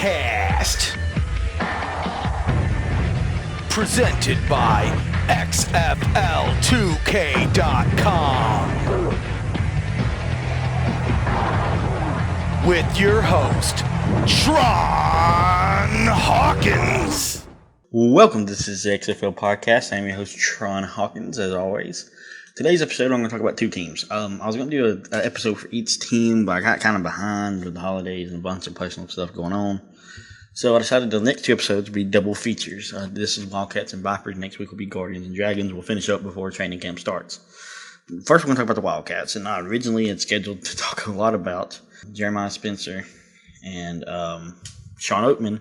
Podcast. Presented by XFL2K.com. With your host, Tron Hawkins. Welcome, this is the XFL Podcast. I'm your host, Tron Hawkins, as always. Today's episode, I'm going to talk about two teams. I was going to do an episode for each team, but I got kind of behind with the holidays and a bunch of personal stuff going on. So I decided the next two episodes would be double features. This is Wildcats and Vipers. Next week will be Guardians and Dragons. We'll finish up before training camp starts. First, we're going to talk about the Wildcats. And I originally had scheduled to talk a lot about Jeremiah Spencer and Sean Oatman,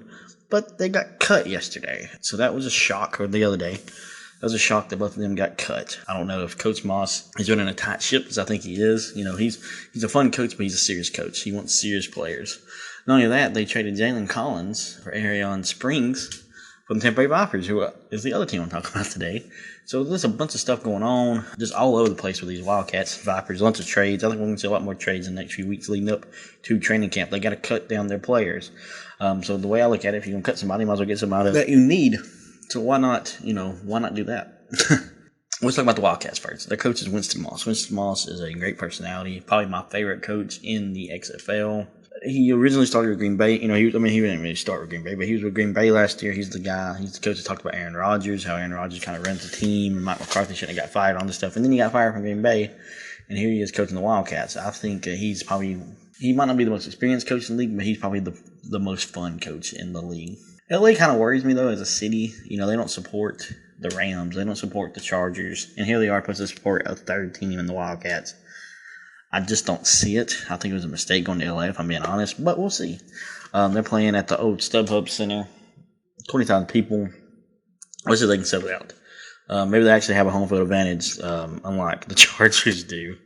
but they got cut yesterday. So that was a shock, or the other day. That was a shock that both of them got cut. I don't know if Coach Moss is running a tight ship, as I think he is. You know, he's a fun coach, but he's a serious coach. He wants serious players. Not only that, they traded Jalen Collins for Arion Springs from the Tampa Bay Vipers, who is the other team I'm talking about today. So there's a bunch of stuff going on, just all over the place with these Wildcats, Vipers, lots of trades. I think we're going to see a lot more trades in the next few weeks leading up to training camp. They got to cut down their players. So the way I look at it, if you're going to cut somebody, you might as well get somebody that you need. So why not do that? Let's talk about the Wildcats first. Their coach is Winston Moss. Winston Moss is a great personality, probably my favorite coach in the XFL. He originally started with Green Bay. He didn't really start with Green Bay, but he was with Green Bay last year. He's the coach that talked about Aaron Rodgers, how Aaron Rodgers kind of runs the team, and Mike McCarthy shouldn't have got fired on this stuff. And then he got fired from Green Bay, and here he is coaching the Wildcats. I think he might not be the most experienced coach in the league, but he's probably the most fun coach in the league. LA kind of worries me, though, as a city. They don't support the Rams. They don't support the Chargers. And here they are supposed to support a third team in the Wildcats. I just don't see it. I think it was a mistake going to LA, if I'm being honest. But we'll see. They're playing at the old StubHub Center. 20,000 people. Let's see if they can sell it out. Maybe they actually have a home field advantage, unlike the Chargers do.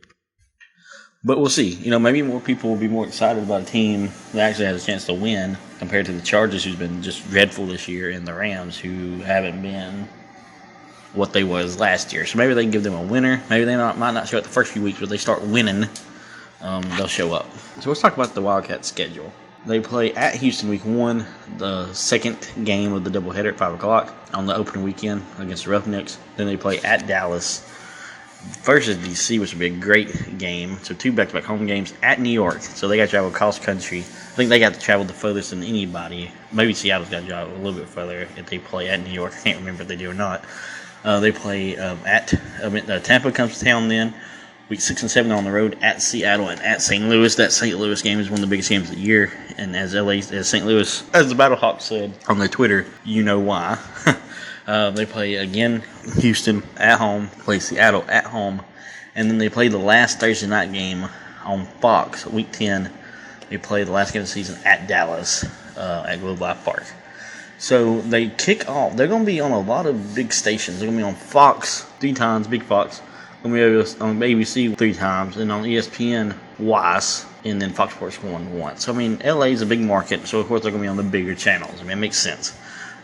But we'll see. Maybe more people will be more excited about a team that actually has a chance to win compared to the Chargers, who's been just dreadful this year, and the Rams, who haven't been what they was last year. So maybe they can give them a winner. Maybe they might not show up the first few weeks, but they start winning, they'll show up. So let's talk about the Wildcats' schedule. They play at Houston week 1, the second game of the doubleheader at 5 o'clock on the opening weekend against the Roughnecks. Then they play at Dallas versus DC, which would be a great game. So 2 back-to-back home games at New York. So they got to travel cross country. I think they got to travel the furthest than anybody. Maybe Seattle's got to travel a little bit further if they play at New York. I can't remember if they do or not. They play Tampa comes to town then. Week 6 and 7 on the road at Seattle and at St. Louis. That St. Louis game is one of the biggest games of the year. And as St. Louis, as the Battlehawks said on their Twitter, you know why. They play again Houston at home, play Seattle at home, and then they play the last Thursday night game on Fox, Week 10. They play the last game of the season at Dallas at Globe Life Park. So they kick off. They're going to be on a lot of big stations. They're going to be on Fox 3 times, Big Fox. They're going to be on ABC 3 times, and on ESPN twice, and then Fox Sports 1 once. So, LA is a big market, so of course they're going to be on the bigger channels. It makes sense.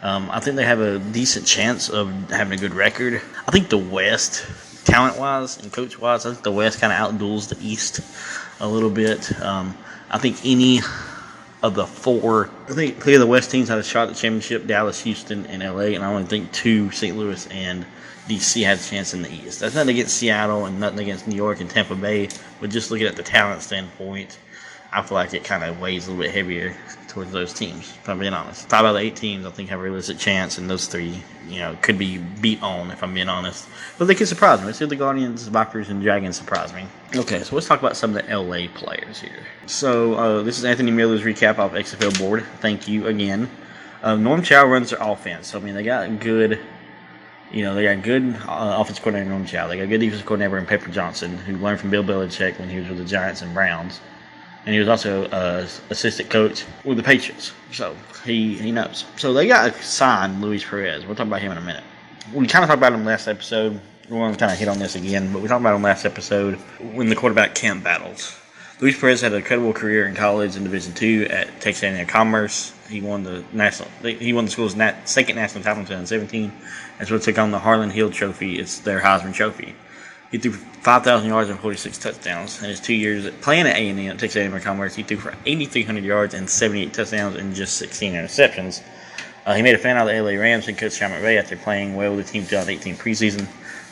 I think they have a decent chance of having a good record. I think the West, talent-wise and coach-wise, I think the West kind of outduels the East a little bit. I think any of the 4, I think 3 of the West teams had a shot at the championship, Dallas, Houston, and LA, and I only think 2, St. Louis and DC, had a chance in the East. That's nothing against Seattle and nothing against New York and Tampa Bay, but just looking at the talent standpoint, I feel like it kind of weighs a little bit heavier towards those teams, if I'm being honest. 5 out of 8 teams, I think, have a realistic chance, and those 3, could be beat on, if I'm being honest. But they could surprise me. Let's see if the Guardians, Vipers, and Dragons surprise me. Okay, so let's talk about some of the LA players here. So this is Anthony Miller's recap off XFL board. Thank you again. Norm Chow runs their offense. So, they got good... they got good offensive coordinator Norm Chow. They got good defensive coordinator in Pepper Johnson, who learned from Bill Belichick when he was with the Giants and Browns. And he was also assistant coach with the Patriots. So he knows. So they got to sign Luis Perez. We'll talk about him in a minute. We kind of talked about him last episode. We're going to kind of hit on this again, but we talked about him last episode when the quarterback camp battles. Luis Perez had an incredible career in college in Division II at Texas A&M Commerce. He won the school's second national title in 2017. That's what took on the Harlan Hill Trophy. It's their Heisman Trophy. He threw for 5,000 yards and 46 touchdowns. In his 2 years playing at A&M, at Texas A&M Commerce, he threw for 8,300 yards and 78 touchdowns and just 16 interceptions. He made a fan out of the LA Rams and coached Sean McVay after playing well with the team 2018 preseason,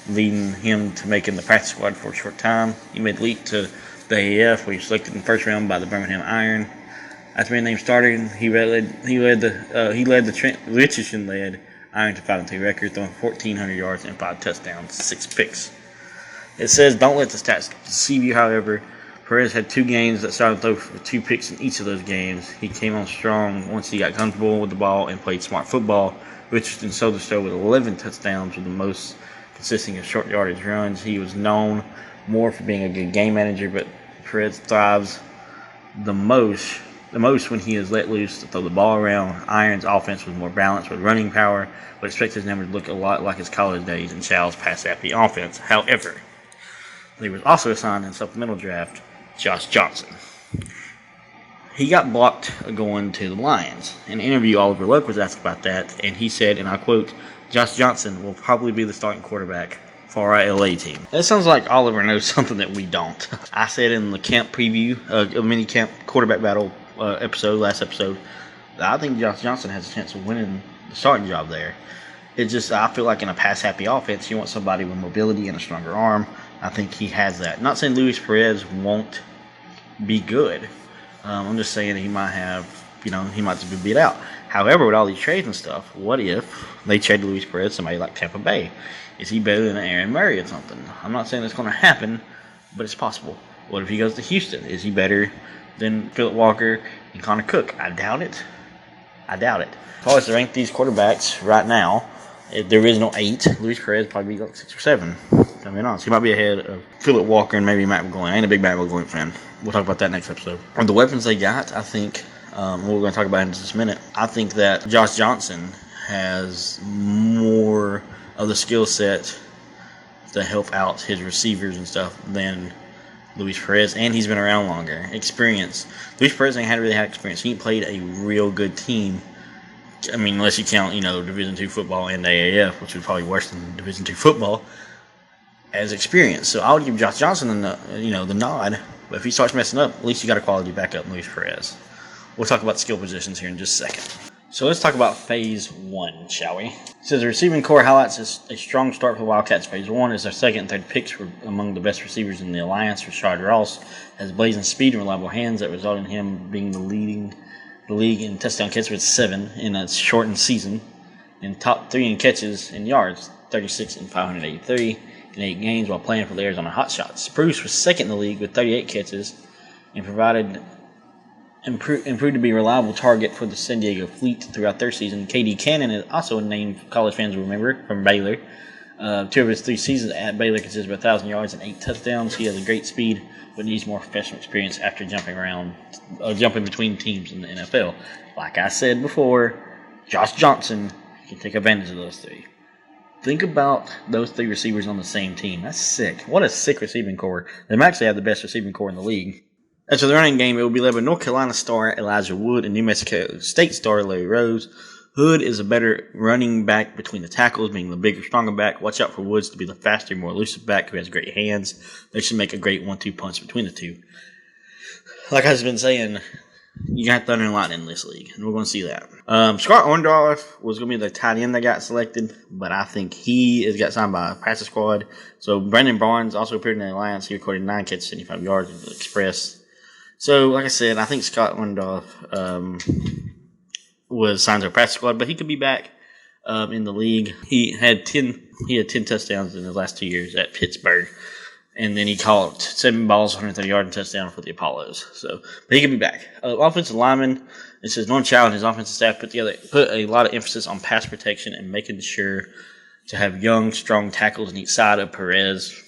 leading him to making the practice squad for a short time. He made the leap to the AAF, where he was selected in the first round by the Birmingham Iron. After being named starter, he led the Trent Richardson-led Iron to 5-2 record, throwing 1,400 yards and 5 touchdowns, 6 picks. It says, don't let the stats deceive you, however. Perez had 2 games that started to throw for 2 picks in each of those games. He came on strong once he got comfortable with the ball and played smart football. Richardson sold the show with 11 touchdowns, with the most consisting of short yardage runs. He was known more for being a good game manager, but Perez thrives the most when he is let loose to throw the ball around. Iron's offense was more balanced with running power, but expect his numbers to look a lot like his college days in Chow's pass-happy offense. However, he was also assigned in supplemental draft Josh Johnson. He got blocked going to the Lions. In an interview, Oliver Luck was asked about that, and he said, and I quote, "Josh Johnson will probably be the starting quarterback for our LA team." That sounds like Oliver knows something that we don't. I said in the camp preview, a mini camp quarterback battle last episode, that I think Josh Johnson has a chance of winning the starting job there. It's just, I feel like in a pass-happy offense, you want somebody with mobility and a stronger arm. I think he has that. Not saying Luis Perez won't be good. I'm just saying he might have, he might just be beat out. However, with all these trades and stuff, what if they trade Luis Perez somebody like Tampa Bay? Is he better than Aaron Murray or something? I'm not saying it's going to happen, but it's possible. What if he goes to Houston? Is he better than Phillip Walker and Connor Cook? I doubt it. If I was to rank these quarterbacks right now, if there is no 8, Luis Perez would probably be like 6 or 7. I mean, honestly, he might be ahead of Phillip Walker and maybe Matt McGloin. I ain't a big Matt McGloin fan. We'll talk about that next episode. On the weapons they got, I think, we're going to talk about in just a minute, I think that Josh Johnson has more of the skill set to help out his receivers and stuff than Luis Perez, and he's been around longer. Experience. Luis Perez ain't really had experience. He played a real good team. I mean, unless you count, Division II football and AAF, which would probably be worse than Division II football, as experience. So I would give Josh Johnson the nod. But if he starts messing up, at least you got a quality backup in Luis Perez. We'll talk about skill positions here in just a second. So let's talk about Phase 1, shall we? It says the receiving core highlights a strong start for the Wildcats. Phase 1 is their second and third picks were among the best receivers in the alliance. Rashard Ross has blazing speed and reliable hands that result in him being the league in touchdown catches with 7 in a shortened season, and top 3 in catches and yards, 36 and 583 in 8 games while playing for the Arizona Hotshots. Spruce was second in the league with 38 catches and improved to be a reliable target for the San Diego Fleet throughout their season. KD Cannon is also a name college fans will remember from Baylor. 2 of his 3 seasons at Baylor consist of 1,000 yards and 8 touchdowns. He has a great speed, but needs more professional experience after jumping between teams in the NFL. Like I said before, Josh Johnson can take advantage of those 3. Think about those 3 receivers on the same team. That's sick. What a sick receiving core. They might actually have the best receiving core in the league. As for the running game, it will be led by North Carolina star Elijah Wood and New Mexico State star Larry Rose. Hood is a better running back between the tackles, being the bigger, stronger back. Watch out for Woods to be the faster, more elusive back who has great hands. They should make a great 1-2 punch between the 2. Like I've been saying, you got thunder and lightning in this league, and we're going to see that. Scott Orndorff was going to be the tight end that got selected, but I think he has got signed by a practice squad. So Brandon Barnes also appeared in the alliance. He recorded 9 catches, 75 yards in the Express. So, like I said, I think Scott Orndorff was signed to a practice squad, but he could be back in the league. He had 10 touchdowns in his last 2 years at Pittsburgh, and then he caught 7 balls, 130 yards and touchdown for the Apollos. So, but he could be back. Offensive lineman, it says Norm Chow and his offensive staff put a lot of emphasis on pass protection and making sure to have young, strong tackles on each side of Perez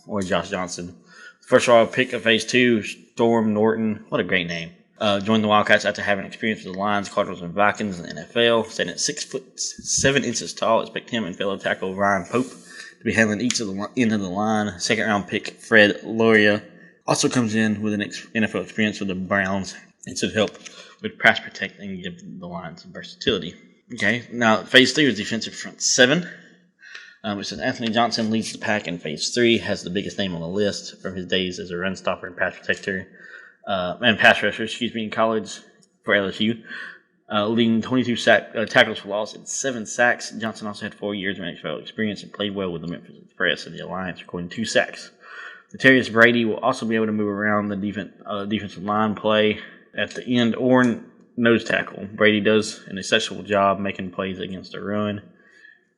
or Josh Johnson. First of all, pick of Phase 2, Storm Norton. What a great name. Joined the Wildcats after having experience with the Lions, Cardinals, and Vikings in the NFL. Standing at 6'7" tall, expect him and fellow tackle Ryan Pope to be handling each of the end of the line. Second-round pick Fred Loria also comes in with an NFL experience with the Browns and should help with pass protecting and give the Lions some versatility. Okay, now Phase 3 is defensive front 7. It says Anthony Johnson leads the pack in Phase 3, has the biggest name on the list from his days as a run stopper and pass protector, and pass rusher, in college for LSU. Leading 22 tackles for loss and 7 sacks. Johnson also had 4 years of XFL experience and played well with the Memphis Express and the Alliance, recording 2 sacks. Latarius Brady will also be able to move around the defensive line play at the end or nose tackle. Brady does an exceptional job making plays against the run.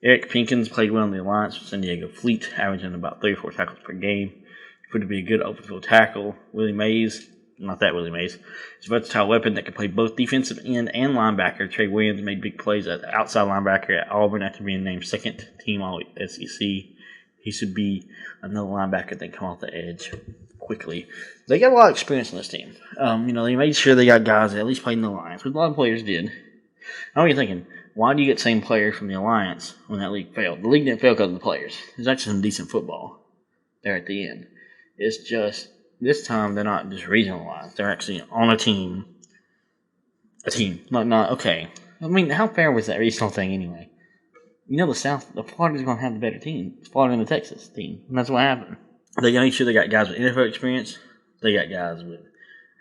Eric Pinkins played well in the Alliance with San Diego Fleet, averaging about 3 or 4 tackles per game. He proved to be a good open field tackle. Willie Mays, not that Willie Mays, is a versatile weapon that can play both defensive end and linebacker. Trey Williams made big plays at the outside linebacker at Auburn after being named second team all SEC. He should be another linebacker that can come off the edge quickly. They got a lot of experience on this team. They made sure they got guys that at least played in the Alliance, which a lot of players did. Now you're thinking, why do you get the same players from the Alliance when that league failed? The league didn't fail because of the players. There's actually some decent football there at the end. It's just, this time they're not just regionalized. They're actually on a team. Okay. I mean, how fair was that regional thing anyway? The Florida's going to have the better team. Florida and the Texas team. And that's what happened. They make sure they got guys with NFL experience. They got guys with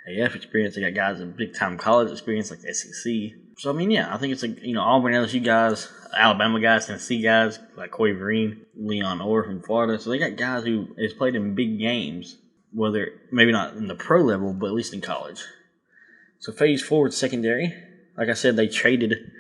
AF experience. They got guys with big-time college experience like the SEC. So, I think it's Auburn, LSU guys, Alabama guys, Tennessee guys like Corey Vereen, Leon Orr from Florida. So they got guys who has played in big games, whether maybe not in the pro level, but at least in college. So Phase 4 is secondary. Like I said, they traded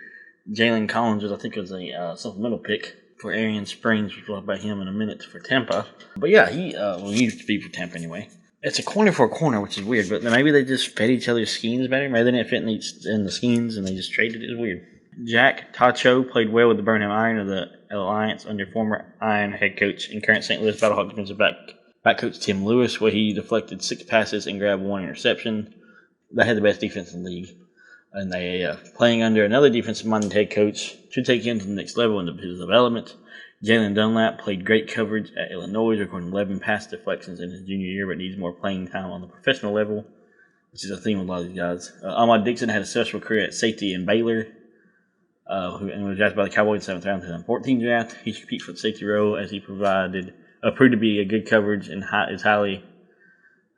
Jalen Collins, which I think was a supplemental pick, for Arian Springs. We'll talk about him in a minute for Tampa. But yeah, he used to be for Tampa anyway. It's a corner for a corner, which is weird, but maybe they just fed each other's schemes better. Maybe they didn't fit in the schemes and they just traded it. It's weird. Jack Tacho played well with the Burnham Iron of the Alliance under former Iron head coach and current St. Louis Battlehawk defensive back coach Tim Lewis, where he deflected 6 passes and grabbed 1 interception. They had the best defense in the league. And they playing under another defensive-minded head coach should take him to the next level in his development. Jalen Dunlap played great coverage at Illinois, recording 11 pass deflections in his junior year, but needs more playing time on the professional level, which is a theme with a lot of these guys. Ahmad Dixon had a successful career at safety in Baylor, and was drafted by the Cowboys in the 7th round of the 2014 draft. He should compete for the safety role as he proved to be a good coverage and is highly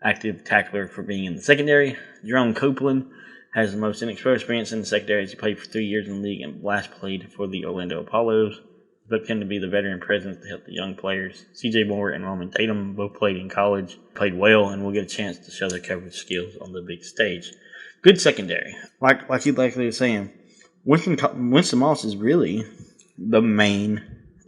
active tackler for being in the secondary. Jerome Copeland has the most inexperienced experience in the secondary as he played for 3 years in the league and last played for the Orlando Apollos. Expect him to be the veteran presence to help the young players. C.J. Moore and Roman Tatum both played in college, played well, and will get a chance to show their coverage skills on the big stage. Good secondary. Like you were saying, Winston Moss is really the main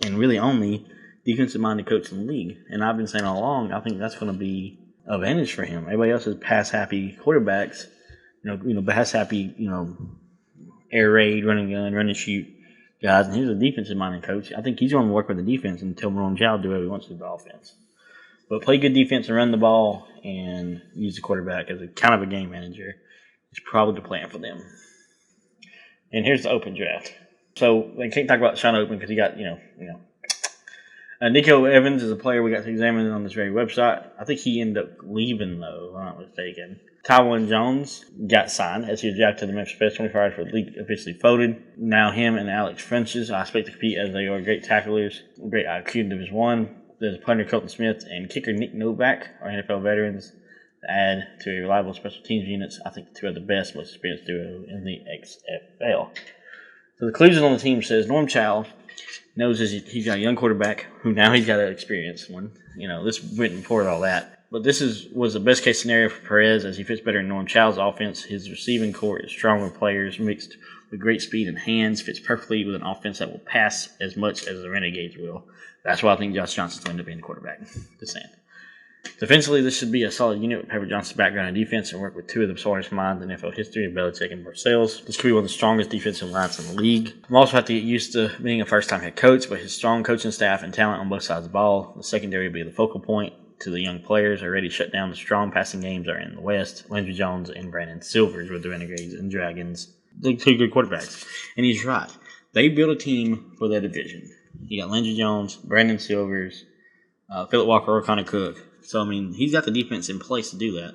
and really only defensive-minded coach in the league. And I've been saying all along, I think that's going to be an advantage for him. Everybody else is pass-happy quarterbacks, pass-happy, air raid, running gun, run and shoot guys, and he's a defensive-minded coach. I think he's going to work with the defense and tell Marone Chow to do whatever he wants to do with the offense. But play good defense and run the ball and use the quarterback as a kind of a game manager is probably the plan for them. And here's the open draft. So they can't talk about Sean Open because he got, Nico Evans is a player we got to examine on this very website. I think he ended up leaving, though, if I'm not mistaken. Tywan Jones got signed as he was drafted to the Memphis Express 24 hours before the league officially folded. Now him and Alex Frenches, I expect to compete as they are great tacklers, great IQ in Division 1. There's punter Colton Smith and kicker Nick Novak are NFL veterans to add to a reliable special teams units. I think the two are the best, most experienced duo in the XFL. So the conclusion on the team says Norm Chow knows he's got a young quarterback who now he's got an experienced one. This went before all that. But this was the best case scenario for Perez as he fits better in Norm Chow's offense. His receiving core is strong with players mixed with great speed and hands, fits perfectly with an offense that will pass as much as the Renegades will. That's why I think Josh Johnson's going to be in the quarterback. Just saying. Defensively, this should be a solid unit with Pepper Johnson's background in defense and work with two of the smartest minds in NFL history, Belichick and Parcells. This could be one of the strongest defensive lines in the league. I'm also have to get used to being a first-time head coach, but his strong coaching staff and talent on both sides of the ball, the secondary will be the focal point to the young players already shut down. The strong passing games are in the West. Landry Jones and Brandon Silvers with the Renegades and Dragons. They're two good quarterbacks. And he's right. They built a team for their division. You got Landry Jones, Brandon Silvers, Philip Walker, O'Connor Cook. So, he's got the defense in place to do that.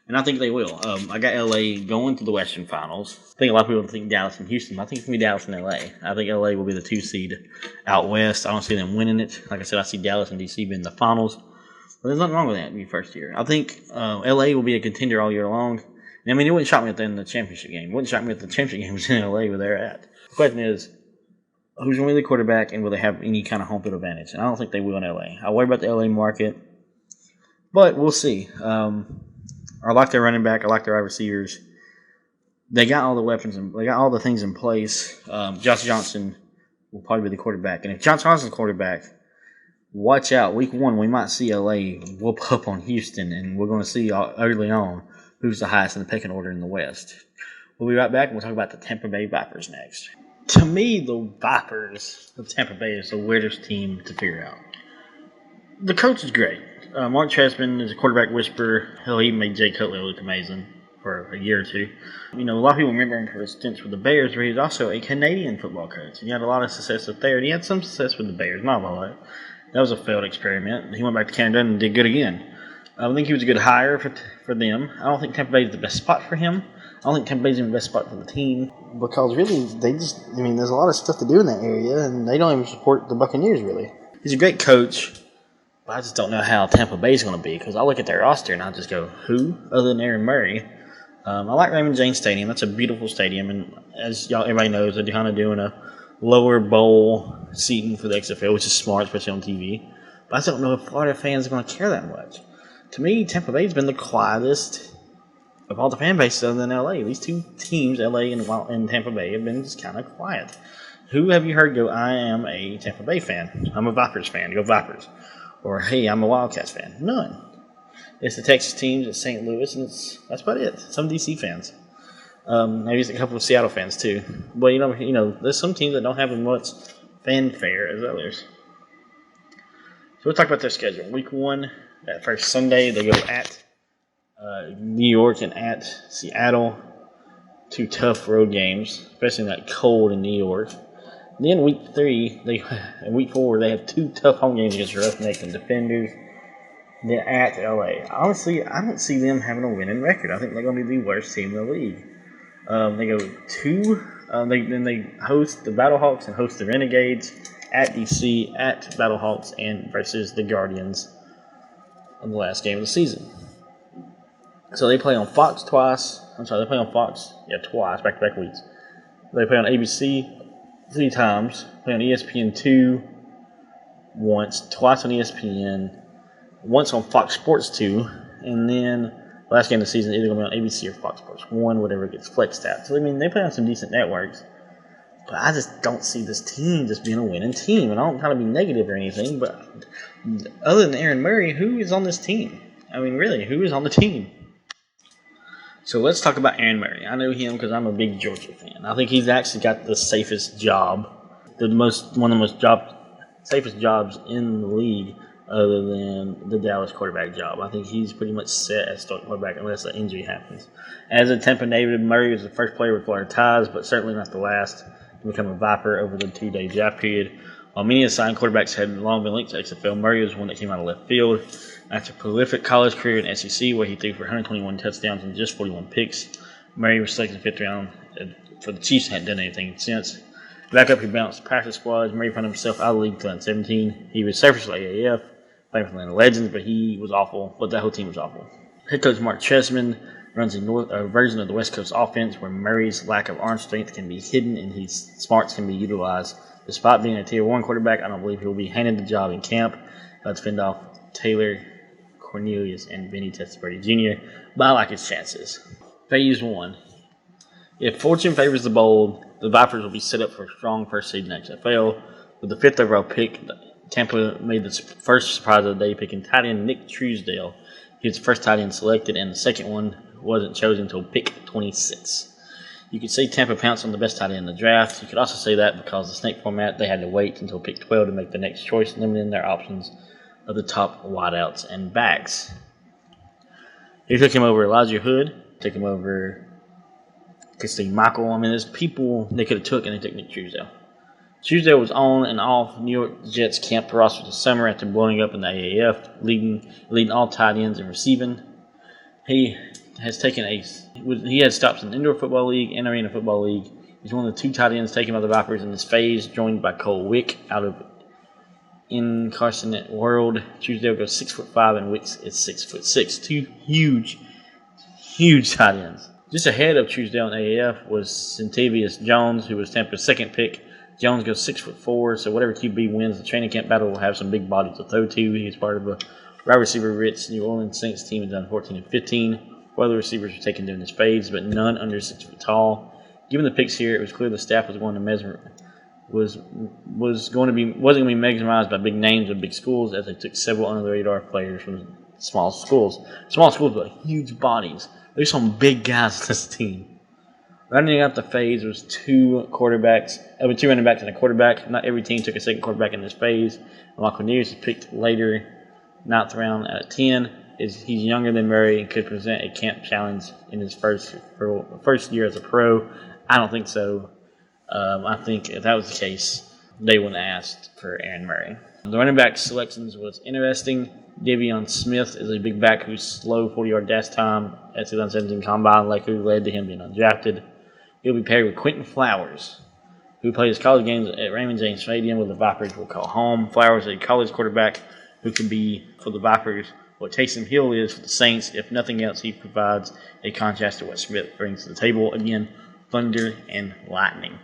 And I think they will. I got LA going to the Western Finals. I think a lot of people think Dallas and Houston, but I think it's going to be Dallas and LA. I think LA will be the 2 seed out west. I don't see them winning it. Like I said, I see Dallas and DC being the finals. But there's nothing wrong with that in your first year. I think LA will be a contender all year long. And I mean, it wouldn't shock me if they're in the championship game. It wouldn't shock me if the championship game was in LA where they're at. The question is, who's going to be the quarterback and will they have any kind of home field advantage? And I don't think they will in LA. I worry about the LA market, but we'll see. I like their running back. I like their wide receivers. They got all the weapons and they got all the things in place. Josh Johnson will probably be the quarterback. And if Josh Johnson's quarterback, watch out. Week 1, we might see LA whoop up on Houston, and we're going to see early on who's the highest in the pecking order in the West. We'll be right back, and we'll talk about the Tampa Bay Vipers next. To me, the Vipers of Tampa Bay is the weirdest team to figure out. The coach is great. Mark Trestman is a quarterback whisperer. Hell, he made Jay Cutler look amazing for a year or two. You know, a lot of people remember him for his stints with the Bears, where he was also a Canadian football coach. And he had a lot of success up there, and he had some success with the Bears, not a lot. That was a failed experiment. He went back to Canada and did good again. I think he was a good hire for them. I don't think Tampa Bay is the best spot for him. I don't think Tampa Bay is the best spot for the team because really, there's a lot of stuff to do in that area, and they don't even support the Buccaneers, really. He's a great coach. I just don't know how Tampa Bay is going to be because I look at their roster and I just go, who other than Aaron Murray? I like Raymond James Stadium. That's a beautiful stadium, and as everybody knows, they're kind of doing a lower bowl seating for the XFL, which is smart, especially on TV. But I just don't know if Florida fans are going to care that much. To me, Tampa Bay's been the quietest of all the fan bases other than LA. These two teams, LA and Tampa Bay, have been just kind of quiet. Who have you heard go, I am a Tampa Bay fan? I'm a Vipers fan. Go Vipers. Or, hey, I'm a Wildcats fan. None. It's the Texas teams, it's St. Louis, and that's about it. Some DC fans. Maybe it's a couple of Seattle fans, too. But, you know, there's some teams that don't have as much fanfare as others. So we'll talk about their schedule. Week 1, that first Sunday, they go at New York and at Seattle. 2 tough road games, especially in that cold in New York. Then week 3, and week 4, they have 2 tough home games against Roughnecks and Defenders. Then at LA. Honestly, I don't see them having a winning record. I think they're going to be the worst team in the league. They go then they host the Battlehawks and host the Renegades at DC, at Battlehawks, and versus the Guardians on the last game of the season. So they play on Fox twice. They play on Fox, twice, back-to-back weeks. They play on ABC 3 times, play on ESPN 2 once, twice on ESPN, once on Fox Sports 2, and then last game of the season either going to be on ABC or Fox Sports 1, whatever gets flexed out. So, they play on some decent networks, but I just don't see this team just being a winning team. And I don't kind of be negative or anything, but other than Aaron Murray, who is on this team? Really, who is on the team? So let's talk about Aaron Murray. I know him because I'm a big Georgia fan. I think he's actually got the safest job, one of the most safest jobs in the league, other than the Dallas quarterback job. I think he's pretty much set as starting quarterback unless an injury happens. As a Tampa native, Murray was the first player with Florida ties, but certainly not the last to become a Viper over the 2-day draft period. While many assigned quarterbacks had long been linked to XFL, Murray was one that came out of left field. After a prolific college career in SEC, where he threw for 121 touchdowns and just 41 picks, Murray was selected in the 5th round for the Chiefs and hadn't done anything since. Back up, he bounced practice squads. Murray found himself out of the league in 2017. He was surfaced for AAF, playing for Atlanta Legends, but he was awful. But that whole team was awful. Head coach Mark Trestman runs a version of the West Coast offense where Murray's lack of arm strength can be hidden and his smarts can be utilized. Despite being a Tier 1 quarterback, I don't believe he will be handed the job in camp. Let's fend off Taylor Cornelius and Benny Testaverde Jr., but I like his chances. Phase 1. If fortune favors the bold, the Vipers will be set up for a strong first seed in XFL. With the 5th overall pick, Tampa made the first surprise of the day, picking tight end Nick Truesdale. He was the first tight end selected, and the second one wasn't chosen until pick 26. You could say Tampa pounced on the best tight end in the draft. You could also say that because the snake format, they had to wait until pick 12 to make the next choice, limiting their options of the top wideouts and backs. He took him over Elijah Hood, took him over Christine Michael. There's people they could have took, and they took Nick Truesdale. Truesdale was on and off New York Jets camp roster this summer after blowing up in the AAF, leading all tight ends in receiving. He has taken he had stops in the Indoor Football League and Arena Football League. He's one of the 2 tight ends taken by the Vipers in this phase, joined by Cole Wick out of Incarnate World. Truesdale goes 6'5", and Wicks is 6'6". 2 huge tight ends. Just ahead of Truesdale in AAF was Centavious Jones, who was Tampa's second pick. Jones goes 6'4", so whatever QB wins the training camp battle will have some big bodies to throw to. He's part of a wide receiver rich New Orleans Saints team in 2014 and 15. 4 other receivers were taken during this phase, but none under 6 foot tall. Given the picks here, it was clear the staff was going to wasn't going to be mesmerized by big names of big schools, as they took several under the radar players from small schools. Small schools, but huge bodies. There's some big guys on this team. Rounding out the phase was 2 running backs and a quarterback. Not every team took a second quarterback in this phase. While Cornelius was picked later, 9th round at 10. He's younger than Murray and could present a camp challenge in his first year as a pro. I don't think so. I think if that was the case, they wouldn't have asked for Aaron Murray. The running back selections was interesting. Devion Smith is a big back who's slow 40-yard dash time at 2017 Combine, likely led to him being undrafted. He'll be paired with Quentin Flowers, who played his college games at Raymond James Stadium, where the Vipers will call home. Flowers is a college quarterback who can be, for the Vipers, what Taysom Hill is for the Saints. If nothing else, he provides a contrast to what Smith brings to the table. Again, thunder and lightning.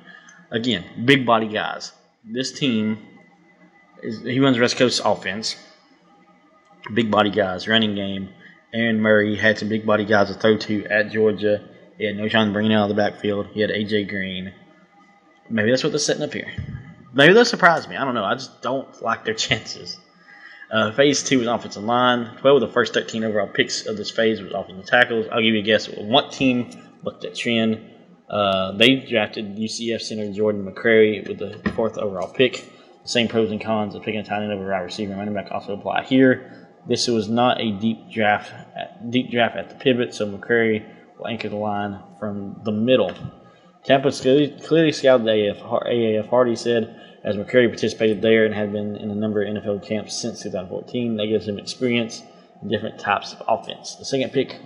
Again, big body guys. This team, he runs West Coast offense. Big body guys, running game. Aaron Murray had some big body guys to throw to at Georgia. He had no Sean Breen out of the backfield. He had A.J. Green. Maybe that's what they're setting up here. Maybe they'll surprise me. I don't know. I just don't like their chances. Phase 2 was offensive line. 12 of the first 13 overall picks of this phase was offensive tackles. I'll give you a guess. What team looked at trend? They drafted UCF center Jordan McCrary with the 4th overall pick. The same pros and cons of picking a tight end over a wide receiver and running back also apply here. This was not a deep draft at the pivot, so McCrary will anchor the line from the middle. Tampa clearly scouted the AAF, Hardy said, as McCrary participated there and had been in a number of NFL camps since 2014. That gives him experience in different types of offense. The second pick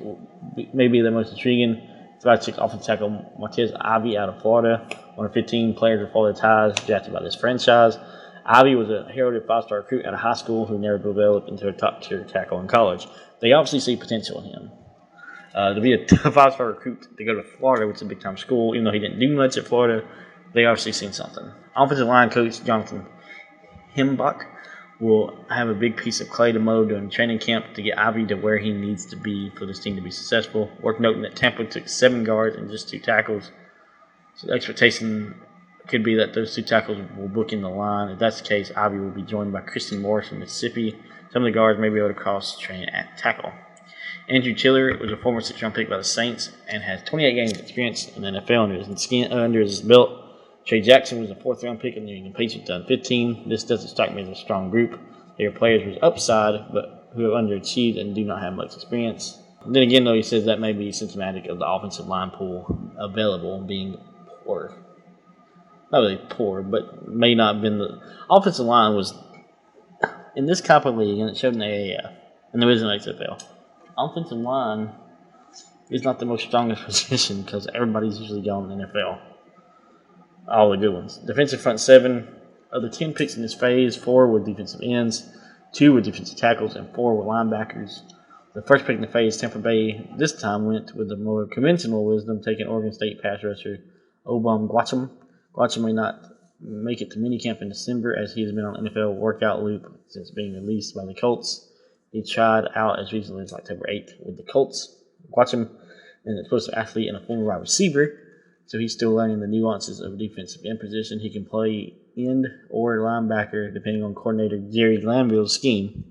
may be the most intriguing. 5'6" offensive tackle Martez Ivy out of Florida, one of 15 players with Florida ties drafted by this franchise. Ivy was a heralded 5-star recruit out of high school who never developed into a top-tier tackle in college. They obviously see potential in him. To be a 5-star recruit to go to Florida, which is a big-time school, even though he didn't do much at Florida, they obviously seen something. Offensive line coach Jonathan Himbach will have a big piece of clay to mow during training camp to get Ivy to where he needs to be for this team to be successful. Worth noting that Tampa took 7 guards and just 2 tackles. So the expectation could be that those 2 tackles will book in the line. If that's the case, Ivy will be joined by Christian Morris from Mississippi. Some of the guards may be able to cross-train at tackle. Andrew Tiller was a former 6th-round pick by the Saints and has 28 games of experience in the NFL under his belt. Trey Jackson was a 4th-round pick in the New England Patriots in 2015. This doesn't strike me as a strong group. They are players with upside, but who have underachieved and do not have much experience. And then again, though, he says that may be symptomatic of the offensive line pool available being poor. Not really poor, but may not have been the offensive line was in this type of league, and it showed in the AAF, and there is an XFL. Offensive line is not the most strongest position because everybody's usually going in the NFL. All the good ones. Defensive front 7. Of the 10 picks in this phase, 4 were defensive ends, 2 were defensive tackles, and 4 were linebackers. The first pick in the phase, Tampa Bay, this time went with the more conventional wisdom, taking Oregon State pass rusher Obum Gwacham. Gwacham may not make it to minicamp in December as he has been on NFL workout loop since being released by the Colts. He tried out as recently as October 8th with the Colts. Gwacham is an explosive athlete and a former wide receiver, so he's still learning the nuances of defensive end position. He can play end or linebacker depending on coordinator Jerry Glanville's scheme.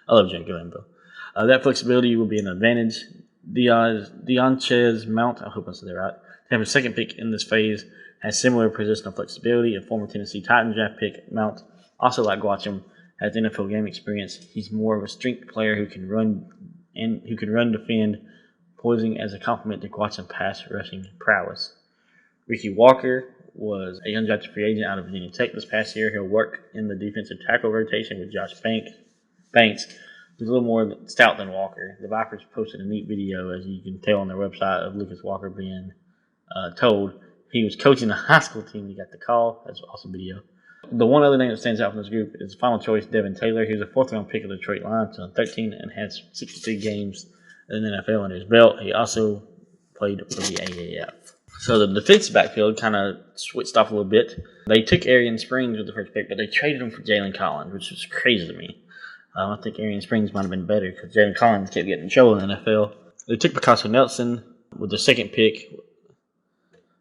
I love Jerry Glanville. That flexibility will be an advantage. Deonchez Mount, I hope I said that right, Tampa's second pick in this phase, has similar positional flexibility. A former Tennessee Titans draft pick, Mount, also like Gwacham, has NFL game experience. He's more of a strength player who can run, defend, posing as a complement to Gwacham's pass rushing prowess. Ricky Walker was a undrafted free agent out of Virginia Tech this past year. He'll work in the defensive tackle rotation with Josh Banks. He's a little more stout than Walker. The Vipers posted a neat video, as you can tell on their website, of Lucas Walker being told he was coaching the high school team. He got the call. That's an awesome video. The one other thing that stands out from this group is final choice Devin Taylor. He was a 4th-round pick of the Detroit Lions, 13, and has 62 games in the NFL under his belt. He also played for the AAF. So the defensive backfield kind of switched off a little bit. They took Arian Springs with the first pick, but they traded him for Jalen Collins, which was crazy to me. I think Arian Springs might have been better because Jalen Collins kept getting in trouble in the NFL. They took Picasso Nelson with the 2nd pick,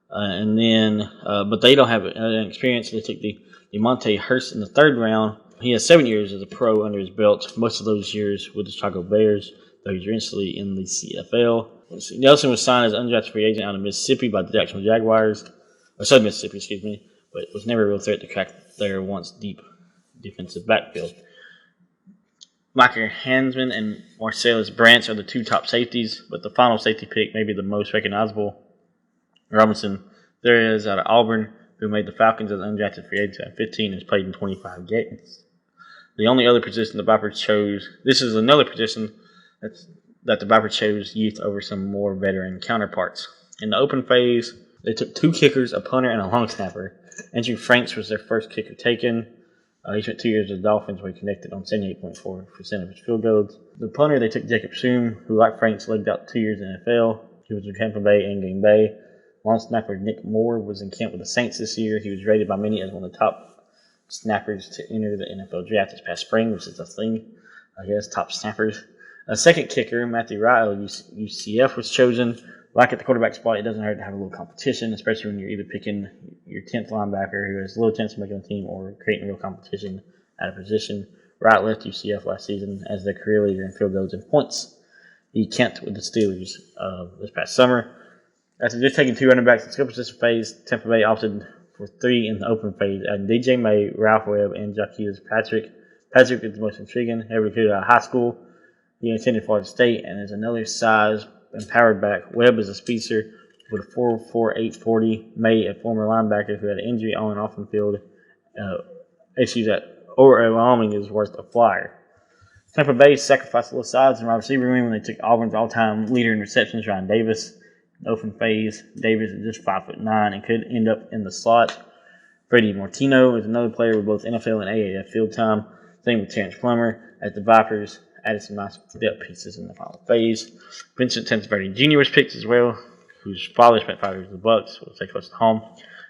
but they don't have experience. They took DeMonte Hurst in the 3rd round. He has 7 years as a pro under his belt, most of those years with the Chicago Bears, though he's recently in the CFL. Nelson was signed as an undrafted free agent out of Mississippi by the Jacksonville Jaguars, or Southern Mississippi, but was never a real threat to crack their once deep defensive backfield. Micah Hansman and Marcellus Branch are the 2 top safeties, but the final safety pick may be the most recognizable. Robinson there is out of Auburn, who made the Falcons as an undrafted free agent at 15 and has played in 25 games. The only other position the Vipers chose, this is another position that the Vipers chose youth over some more veteran counterparts. In the open phase, they took 2 kickers, a punter, and a long snapper. Andrew Franks was their first kicker taken. He spent 2 years with the Dolphins where he connected on 78.4% of his field goals. The punter, they took Jacob Zoom, who, like Franks, legged out 2 years in the NFL. He was with Tampa Bay and Green Bay. Long snapper Nick Moore was in camp with the Saints this year. He was rated by many as one of the top snappers to enter the NFL draft this past spring, which is a thing. He has top snappers. A second kicker, Matthew Wright of UCF, was chosen. Like at the quarterback spot, it doesn't hurt to have a little competition, especially when you're either picking your 10th linebacker who has little chance of making the team or creating real competition at a position. Wright left UCF last season as their career leader in field goals and points. He camped with the Steelers this past summer. After just taking 2 running backs in skill position phase, Tampa Bay opted for 3 in the open phase, adding DJ May, Ralph Webb, and Jaquez Patrick. Patrick is the most intriguing, heavily recruited out of high school. He attended Florida State and is another size and powered back. Webb is a speedster with a 4.48 40. May, a former linebacker who had an injury on and off the field issues at Wyoming, is worth a flyer. Tampa Bay sacrificed a little size in wide receiver room when they took Auburn's all-time leader in receptions, Ryan Davis. In the open phase, Davis is just 5'9" and could end up in the slot. Freddie Martino is another player with both NFL and AAF field time. Same with Terrence Plummer at the Vipers. Added some nice depth pieces in the final phase. Vincent Tensberry Jr. was picked as well, whose father spent 5 years with the Bucs, will stay close to home.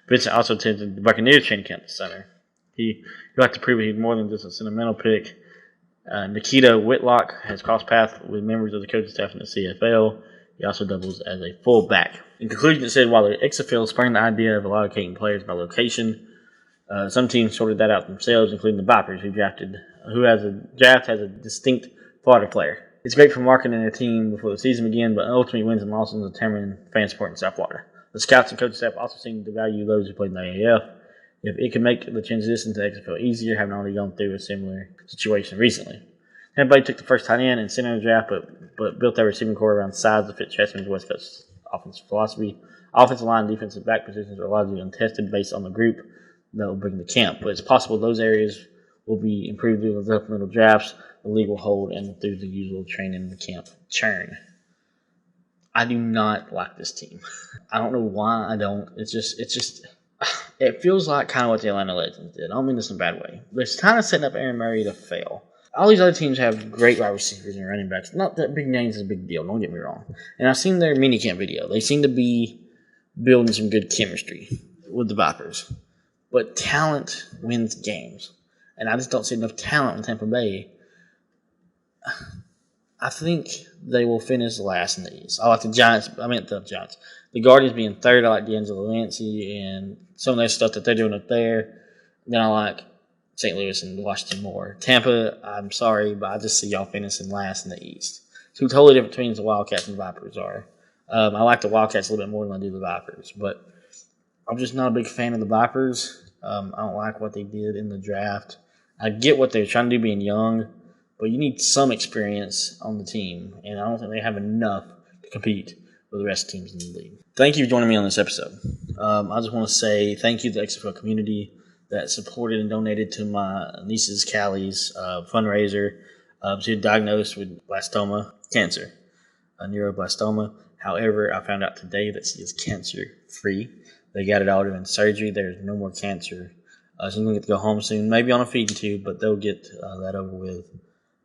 Vincent also attended the Buccaneers training camp this summer. He'd like to prove he's more than just a sentimental pick. Nikita Whitlock has crossed paths with members of the coaching staff in the CFL. He also doubles as a fullback. In conclusion, it said while the XFL spurned the idea of allocating players by location, some teams sorted that out themselves, including the Vipers, who has a distinct Florida player. It's great for marketing a team before the season begins, but ultimately wins and losses determine fan support in South Florida. The scouts and coaching staff also seem to value those who played in the AAF. If it can make the transition to XFL easier, having already gone through a similar situation recently. Tampa Bay took the first tight end and center in the draft, but built their receiving core around size to fit Chesterman's West Coast offensive philosophy. Offensive line and defensive back positions are largely untested based on the group that will bring the camp, but it's possible those areas will be improved through the supplemental drafts the league will hold and through the usual training camp churn. I do not like this team. I don't know why I don't. It feels like kind of what the Atlanta Legends did. I don't mean this in a bad way. But it's kind of setting up Aaron Murray to fail. All these other teams have great wide receivers and running backs. Not that big names is a big deal, don't get me wrong. And I've seen their minicamp video. They seem to be building some good chemistry with the Vipers. But talent wins games. And I just don't see enough talent in Tampa Bay. I think they will finish last in the East. I like the Giants. The Guardians being third. I like D'Angelo Lancey and some of their stuff that they're doing up there. Then I like St. Louis and Washington more. Tampa, I'm sorry, but I just see y'all finishing last in the East. Two totally different teams the Wildcats and the Vipers are. I like the Wildcats a little bit more than I do the Vipers, but I'm just not a big fan of the Vipers. I don't like what they did in the draft. I get what they're trying to do being young, but you need some experience on the team, and I don't think they have enough to compete with the rest of the teams in the league. Thank you for joining me on this episode. I just want to say thank you to the XFL community that supported and donated to my niece's Callie's fundraiser. She was diagnosed with blastoma, cancer, a neuroblastoma. However, I found out today that she is cancer-free. They got it all during surgery. There's no more cancer. She's going to get to go home soon, maybe on a feeding tube, but they'll get that over with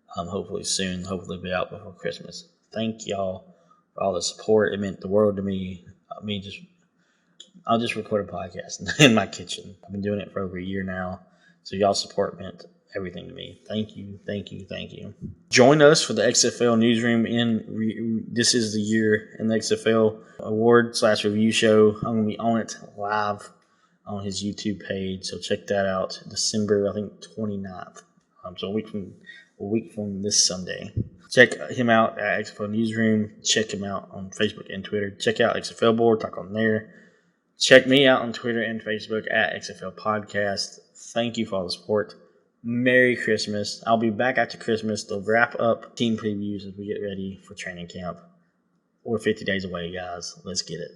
hopefully soon. Hopefully be out before Christmas. Thank y'all for all the support. It meant the world to me. I'll just record a podcast in my kitchen. I've been doing it for over a year now, so y'all's support meant everything to me. Thank you, thank you, thank you. Join us for the XFL newsroom. This is the year in the XFL award/review show. I'm gonna be on it live on his YouTube page, so check that out. December, I think 29th. So a week from this Sunday. Check him out at XFL Newsroom. Check him out on Facebook and Twitter. Check out XFL Board. Talk on there. Check me out on Twitter and Facebook at XFL Podcast. Thank you for all the support. Merry Christmas. I'll be back after Christmas to wrap up team previews as we get ready for training camp. We're 50 days away, guys. Let's get it.